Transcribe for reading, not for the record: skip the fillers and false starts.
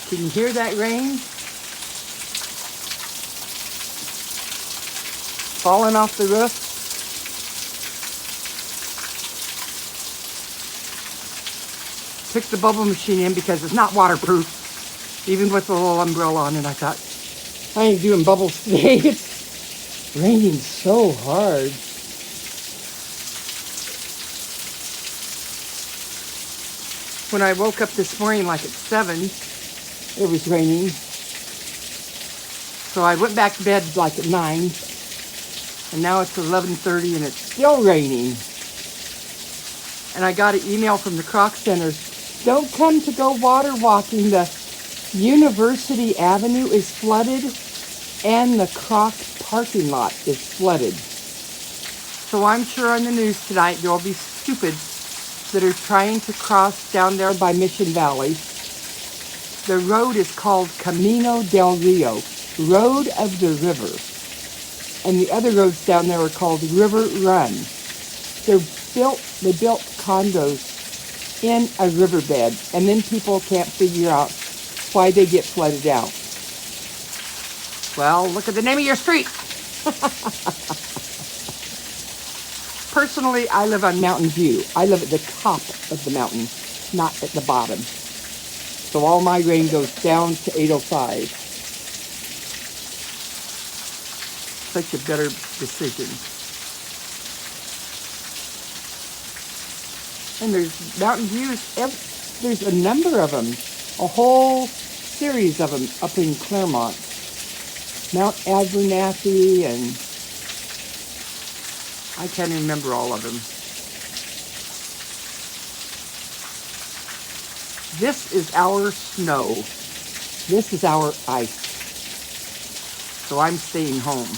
Can you hear that rain? Falling off the roof. Took the bubble machine in because it's not waterproof, even with the little umbrella on it. I thought, I ain't doing bubbles today. It's raining so hard. When I woke up this morning, like at 7, it was raining. So I went back to bed like at 9, and now it's 11:30 and it's still raining. And I got an email from the Croc Center. Don't come to go water walking. The University Avenue is flooded and the Croc parking lot is flooded. So I'm sure on the news tonight there will be stupids that are trying to cross down there by Mission Valley. The road is called Camino del Rio, Road of the River. And the other roads down there are called River Run. They built condos in a riverbed, and then people can't figure out why they get flooded out. Well, look at the name of your street. Personally, I live on Mountain View. I live at the top of the mountain, not at the bottom. So all my rain goes down to 805. Such a better decision. And there's Mountain Views, there's a number of them, a whole series of them up in Claremont. Mount Abernathy, and I can't even remember all of them. This is our snow. This is our ice. So I'm staying home.